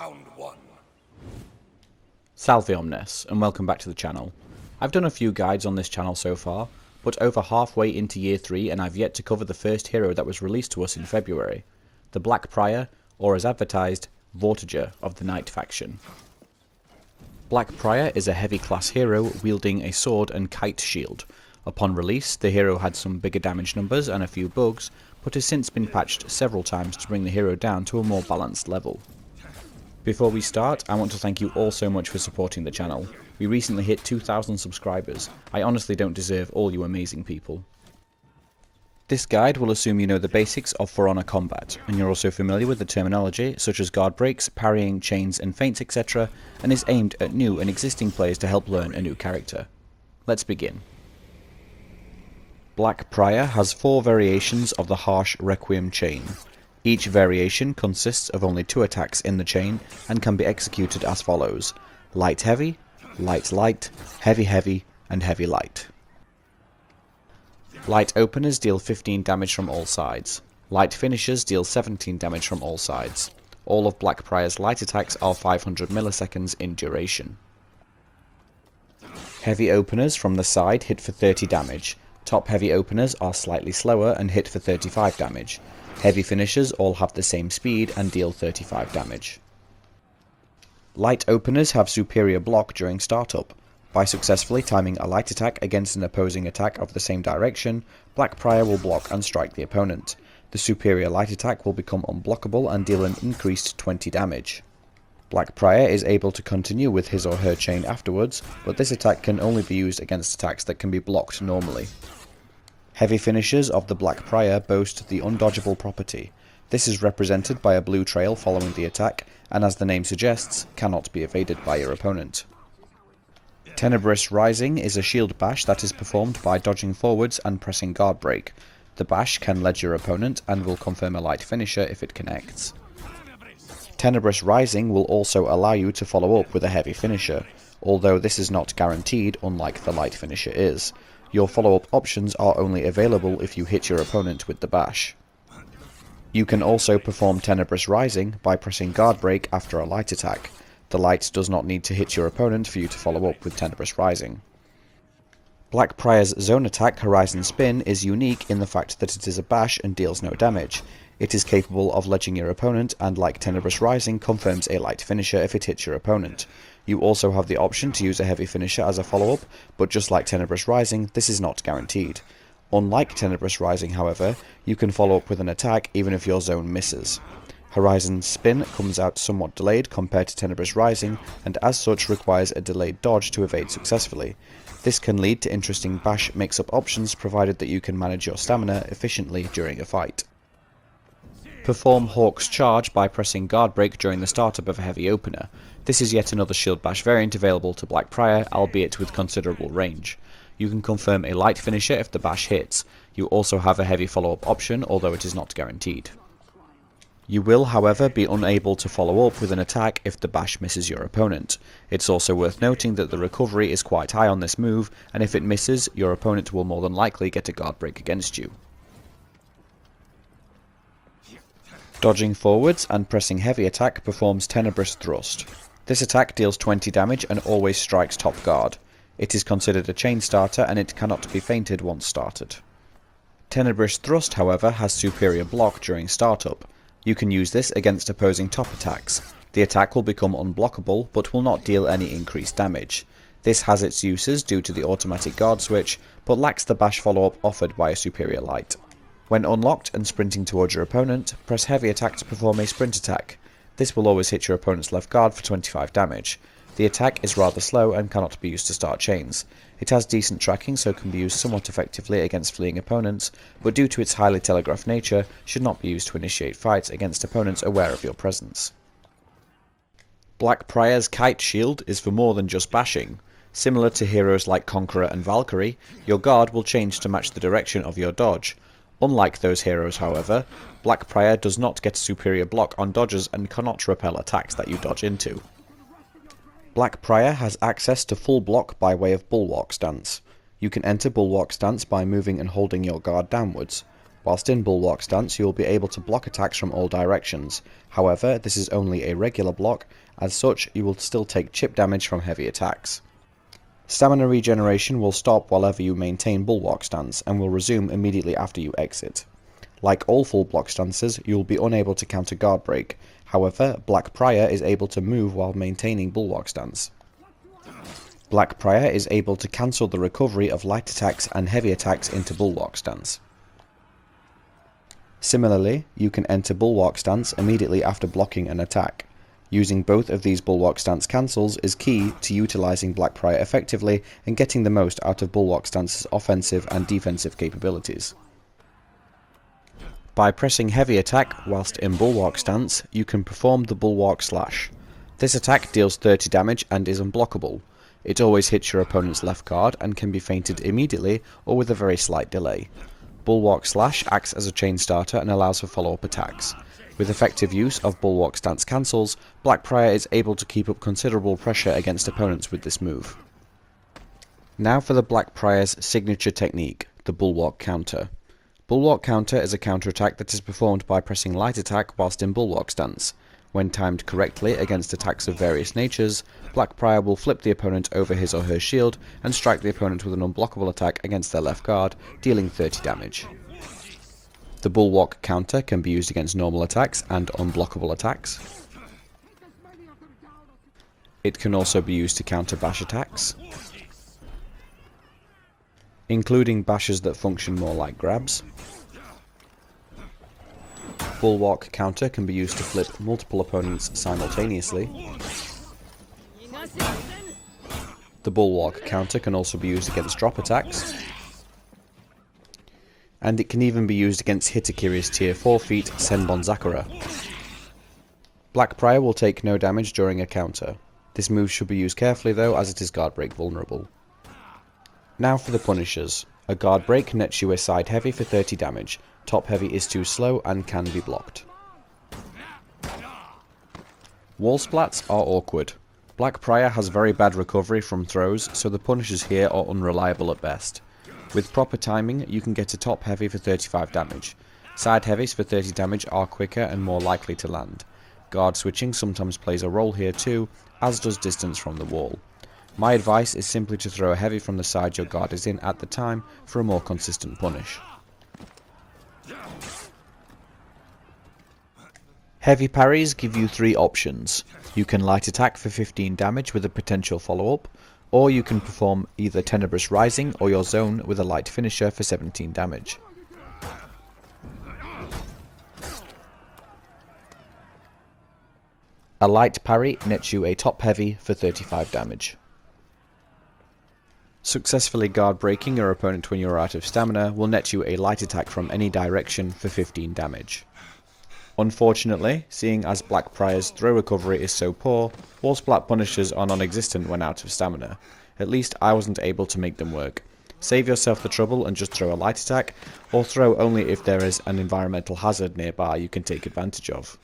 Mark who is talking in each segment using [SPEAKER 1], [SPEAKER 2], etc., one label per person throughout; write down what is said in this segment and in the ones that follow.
[SPEAKER 1] Round one.
[SPEAKER 2] Salve Omnes, and welcome back to the channel. I've done a few guides on this channel so far, but over halfway into year 3 and I've yet to cover the first hero that was released to us in February, the Black Prior, or as advertised, Vortiger of the Knight faction. Black Prior is a heavy class hero wielding a sword and Kite Shield. Upon release, the hero had some bigger damage numbers and a few bugs, but has since been patched several times to bring the hero down to a more balanced level. Before we start, I want to thank you all so much for supporting the channel. We recently hit 2,000 subscribers. I honestly don't deserve all you amazing people. This guide will assume you know the basics of For Honor combat, and you're also familiar with the terminology such as guard breaks, parrying, chains and feints etc, and is aimed at new and existing players to help learn a new character. Let's begin. Black Prior has 4 variations of the harsh Requiem chain. Each variation consists of only 2 attacks in the chain and can be executed as follows: light heavy, light light, heavy heavy, and heavy light. Light openers deal 15 damage from all sides. Light finishers deal 17 damage from all sides. All of Black Prior's light attacks are 500 milliseconds in duration. Heavy openers from the side hit for 30 damage. Top heavy openers are slightly slower and hit for 35 damage. Heavy finishers all have the same speed and deal 35 damage. Light openers have superior block during startup. By successfully timing a light attack against an opposing attack of the same direction, Black Prior will block and strike the opponent. The superior light attack will become unblockable and deal an increased 20 damage. Black Prior is able to continue with his or her chain afterwards, but this attack can only be used against attacks that can be blocked normally. Heavy finishers of the Black Prior boast the undodgeable property. This is represented by a blue trail following the attack, and as the name suggests, cannot be evaded by your opponent. Tenebrous Rising is a shield bash that is performed by dodging forwards and pressing guard break. The bash can ledge your opponent and will confirm a light finisher if it connects. Tenebrous Rising will also allow you to follow up with a heavy finisher, although this is not guaranteed unlike the light finisher is. Your follow-up options are only available if you hit your opponent with the bash. You can also perform Tenebrous Rising by pressing guard break after a light attack. The light does not need to hit your opponent for you to follow up with Tenebrous Rising. Black Prior's zone attack Horizon Spin is unique in the fact that it is a bash and deals no damage. It is capable of ledging your opponent and, like Tenebrous Rising, confirms a light finisher if it hits your opponent. You also have the option to use a heavy finisher as a follow-up, but just like Tenebrous Rising, this is not guaranteed. Unlike Tenebrous Rising, however, you can follow up with an attack even if your zone misses. Horizon Spin comes out somewhat delayed compared to Tenebrous Rising, and as such requires a delayed dodge to evade successfully. This can lead to interesting bash mix-up options provided that you can manage your stamina efficiently during a fight. Perform Hawk's Charge by pressing guard break during the startup of a heavy opener. This is yet another shield bash variant available to Black Prior, albeit with considerable range. You can confirm a light finisher if the bash hits. You also have a heavy follow-up option, although it is not guaranteed. You will, however, be unable to follow up with an attack if the bash misses your opponent. It's also worth noting that the recovery is quite high on this move, and if it misses, your opponent will more than likely get a guard break against you. Dodging forwards and pressing heavy attack performs Tenebrous Thrust. This attack deals 20 damage and always strikes top guard. It is considered a chain starter and it cannot be feinted once started. Tenebrous Thrust, however, has superior block during startup. You can use this against opposing top attacks. The attack will become unblockable but will not deal any increased damage. This has its uses due to the automatic guard switch, but lacks the bash follow-up offered by a superior light. When unlocked and sprinting towards your opponent, press heavy attack to perform a sprint attack. This will always hit your opponent's left guard for 25 damage. The attack is rather slow and cannot be used to start chains. It has decent tracking so can be used somewhat effectively against fleeing opponents, but due to its highly telegraphed nature, should not be used to initiate fights against opponents aware of your presence. Black Prior's Kite Shield is for more than just bashing. Similar to heroes like Conqueror and Valkyrie, your guard will change to match the direction of your dodge. Unlike those heroes, however, Black Prior does not get superior block on dodges and cannot repel attacks that you dodge into. Black Prior has access to full block by way of Bulwark stance. You can enter Bulwark stance by moving and holding your guard downwards. Whilst in Bulwark stance, you will be able to block attacks from all directions. However, this is only a regular block, as such you will still take chip damage from heavy attacks. Stamina regeneration will stop whenever you maintain Bulwark stance, and will resume immediately after you exit. Like all full block stances, you will be unable to counter guard break. However, Black Prior is able to move while maintaining Bulwark stance. Black Prior is able to cancel the recovery of light attacks and heavy attacks into Bulwark stance. Similarly, you can enter Bulwark stance immediately after blocking an attack. Using both of these Bulwark stance cancels is key to utilising Black Prior effectively and getting the most out of Bulwark stance's offensive and defensive capabilities. By pressing heavy attack whilst in Bulwark stance, you can perform the Bulwark Slash. This attack deals 30 damage and is unblockable. It always hits your opponent's left guard and can be feinted immediately or with a very slight delay. Bulwark Slash acts as a chain starter and allows for follow-up attacks. With effective use of Bulwark stance cancels, Black Prior is able to keep up considerable pressure against opponents with this move. Now for the Black Prior's signature technique, the Bulwark Counter. Bulwark Counter is a counterattack that is performed by pressing light attack whilst in Bulwark stance. When timed correctly against attacks of various natures, Black Prior will flip the opponent over his or her shield and strike the opponent with an unblockable attack against their left guard, dealing 30 damage. The Bulwark Counter can be used against normal attacks and unblockable attacks. It can also be used to counter bash attacks, including bashes that function more like grabs. Bulwark Counter can be used to flip multiple opponents simultaneously. The Bulwark Counter can also be used against drop attacks. And it can even be used against Hitokiri's tier 4 feat, Senbon Sakura. Black Prior will take no damage during a counter. This move should be used carefully though, as it is guard break vulnerable. Now for the punishers. A guard break nets you a side heavy for 30 damage. Top heavy is too slow and can be blocked. Wall splats are awkward. Black Prior has very bad recovery from throws, so the punishers here are unreliable at best. With proper timing, you can get a top heavy for 35 damage. Side heavies for 30 damage are quicker and more likely to land. Guard switching sometimes plays a role here too, as does distance from the wall. My advice is simply to throw a heavy from the side your guard is in at the time for a more consistent punish. Heavy parries give you 3 options. You can light attack for 15 damage with a potential follow-up, or you can perform either Tenebrous Rising or your zone with a light finisher for 17 damage. A light parry nets you a top heavy for 35 damage. Successfully guard breaking your opponent when you are out of stamina will net you a light attack from any direction for 15 damage. Unfortunately, seeing as Black Prior's throw recovery is so poor, wall splat punishers are non-existent when out of stamina. At least I wasn't able to make them work. Save yourself the trouble and just throw a light attack, or throw only if there is an environmental hazard nearby you can take advantage of.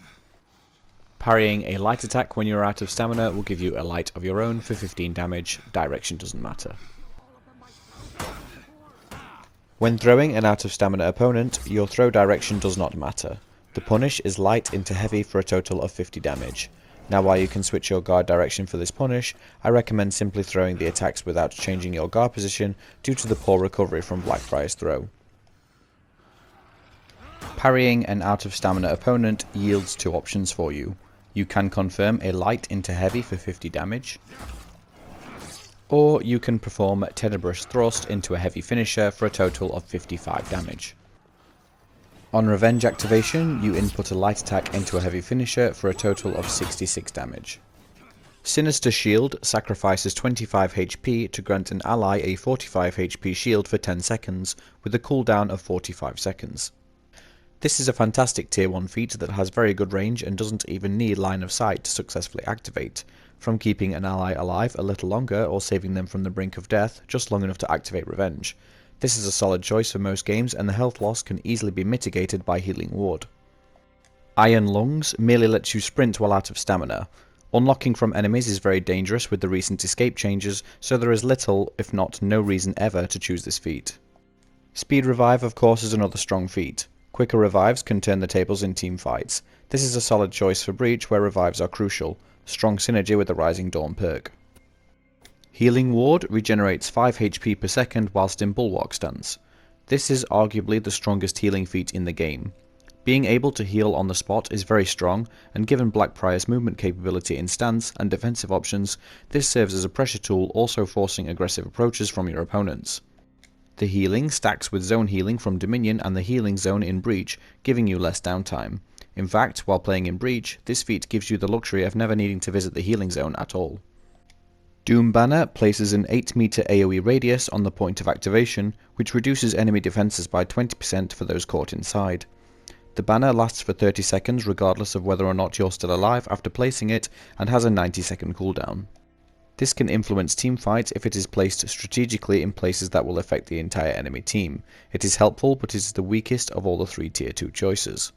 [SPEAKER 2] Parrying a light attack when you are out of stamina will give you a light of your own for 15 damage, direction doesn't matter. When throwing an out of stamina opponent, your throw direction does not matter. The punish is light into heavy for a total of 50 damage. Now while you can switch your guard direction for this punish, I recommend simply throwing the attacks without changing your guard position due to the poor recovery from Black Prior's throw. Parrying an out of stamina opponent yields 2 options for you. You can confirm a light into heavy for 50 damage, or you can perform Tenebrous Thrust into a heavy finisher for a total of 55 damage. On revenge activation, you input a light attack into a heavy finisher for a total of 66 damage. Sinister Shield sacrifices 25 HP to grant an ally a 45 HP shield for 10 seconds, with a cooldown of 45 seconds. This is a fantastic tier 1 feat that has very good range and doesn't even need line of sight to successfully activate, from keeping an ally alive a little longer or saving them from the brink of death just long enough to activate revenge. This is a solid choice for most games, and the health loss can easily be mitigated by healing ward. Iron Lungs merely lets you sprint while out of stamina. Unlocking from enemies is very dangerous with the recent escape changes, so there is little, if not no reason ever to choose this feat. Speed Revive of course is another strong feat. Quicker revives can turn the tables in team fights. This is a solid choice for Breach where revives are crucial. Strong synergy with the Rising Dawn perk. Healing Ward regenerates 5 HP per second whilst in Bulwark stance. This is arguably the strongest healing feat in the game. Being able to heal on the spot is very strong, and given Blackprior's movement capability in stance and defensive options, this serves as a pressure tool, also forcing aggressive approaches from your opponents. The healing stacks with zone healing from Dominion and the healing zone in Breach, giving you less downtime. In fact, while playing in Breach, this feat gives you the luxury of never needing to visit the healing zone at all. Doom Banner places an 8 meter AoE radius on the point of activation, which reduces enemy defenses by 20% for those caught inside. The banner lasts for 30 seconds regardless of whether or not you're still alive after placing it, and has a 90-second cooldown. This can influence teamfights if it is placed strategically in places that will affect the entire enemy team. It is helpful, but it is the weakest of all the 3 tier 2 choices.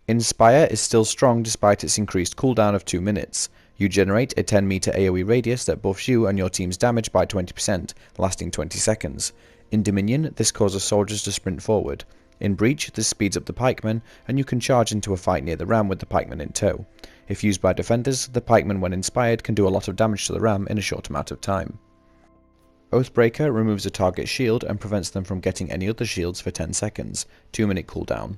[SPEAKER 2] Inspire is still strong despite its increased cooldown of 2 minutes. You generate a 10 meter AoE radius that buffs you and your team's damage by 20%, lasting 20 seconds. In Dominion, this causes soldiers to sprint forward. In Breach, this speeds up the pikemen, and you can charge into a fight near the ram with the pikemen in tow. If used by defenders, the pikemen when inspired can do a lot of damage to the ram in a short amount of time. Oathbreaker removes a target's shield and prevents them from getting any other shields for 10 seconds, 2-minute cooldown.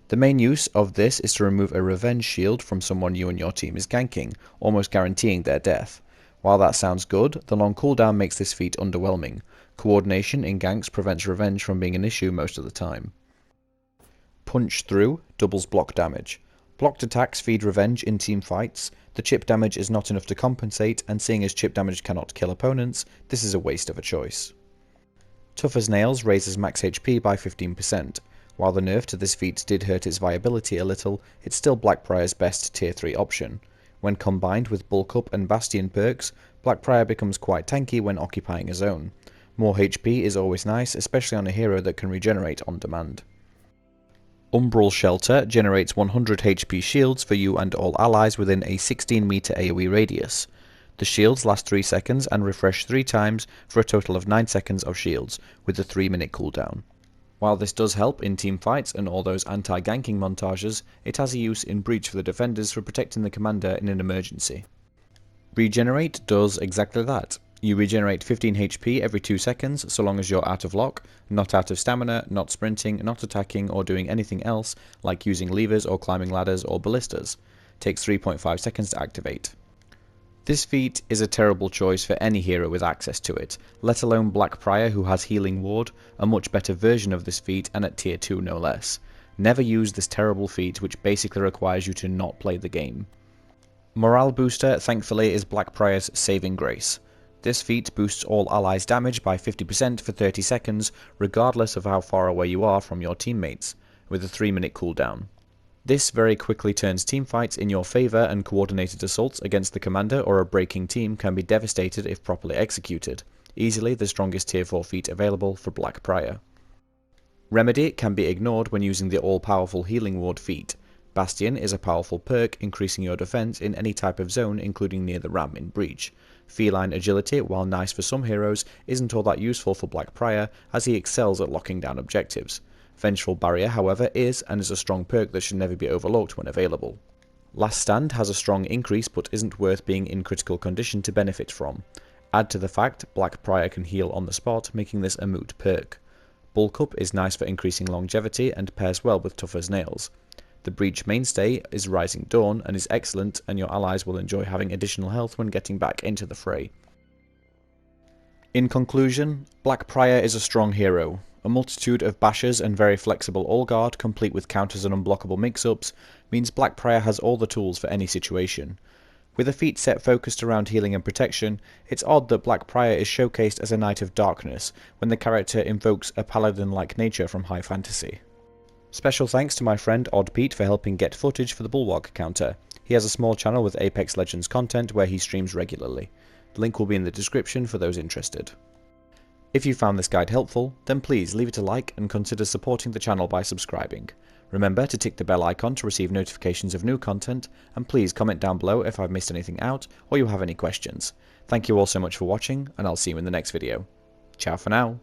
[SPEAKER 2] The main use of this is to remove a revenge shield from someone you and your team is ganking, almost guaranteeing their death. While that sounds good, the long cooldown makes this feat underwhelming. Coordination in ganks prevents revenge from being an issue most of the time. Punch Through doubles block damage. Blocked attacks feed revenge in team fights. The chip damage is not enough to compensate, and seeing as chip damage cannot kill opponents, this is a waste of a choice. Tough as Nails raises max HP by 15%. While the nerf to this feat did hurt its viability a little, it's still Blackprior's best tier 3 option. When combined with Bulk Up and Bastion perks, Blackprior becomes quite tanky when occupying a zone. More HP is always nice, especially on a hero that can regenerate on demand. Umbral Shelter generates 100 HP shields for you and all allies within a 16 meter AoE radius. The shields last 3 seconds and refresh 3 times for a total of 9 seconds of shields, with a 3-minute cooldown. While this does help in team fights and all those anti-ganking montages, it has a use in Breach for the defenders for protecting the commander in an emergency. Regenerate does exactly that. You regenerate 15 HP every 2 seconds so long as you're out of lock, not out of stamina, not sprinting, not attacking or doing anything else like using levers or climbing ladders or ballistas. Takes 3.5 seconds to activate. This feat is a terrible choice for any hero with access to it, let alone Blackprior who has Healing Ward, a much better version of this feat and at tier 2 no less. Never use this terrible feat which basically requires you to not play the game. Morale Booster thankfully is Blackprior's saving grace. This feat boosts all allies' damage by 50% for 30 seconds, regardless of how far away you are from your teammates, with a 3-minute cooldown. This very quickly turns teamfights in your favour, and coordinated assaults against the commander or a breaking team can be devastated if properly executed. Easily the strongest tier 4 feat available for Blackprior. Remedy can be ignored when using the all-powerful Healing Ward feat. Bastion is a powerful perk, increasing your defense in any type of zone, including near the ram in Breach. Feline Agility, while nice for some heroes, isn't all that useful for Blackprior, as he excels at locking down objectives. Vengeful Barrier, however, is a strong perk that should never be overlooked when available. Last Stand has a strong increase but isn't worth being in critical condition to benefit from. Add to the fact Blackprior can heal on the spot, making this a moot perk. Bulk Up is nice for increasing longevity and pairs well with Tough as Nails. The Breach mainstay is Rising Dawn and is excellent, and your allies will enjoy having additional health when getting back into the fray. In conclusion, Blackprior is a strong hero. A multitude of bashers and very flexible Allguard, complete with counters and unblockable mix-ups, means Blackprior has all the tools for any situation. With a feat set focused around healing and protection, it's odd that Blackprior is showcased as a Knight of Darkness, when the character invokes a paladin-like nature from high fantasy. Special thanks to my friend Oddpete for helping get footage for the Bulwark counter. He has a small channel with Apex Legends content where he streams regularly. The link will be in the description for those interested. If you found this guide helpful, then please leave it a like and consider supporting the channel by subscribing. Remember to tick the bell icon to receive notifications of new content, and please comment down below if I've missed anything out or you have any questions. Thank you all so much for watching, and I'll see you in the next video. Ciao for now.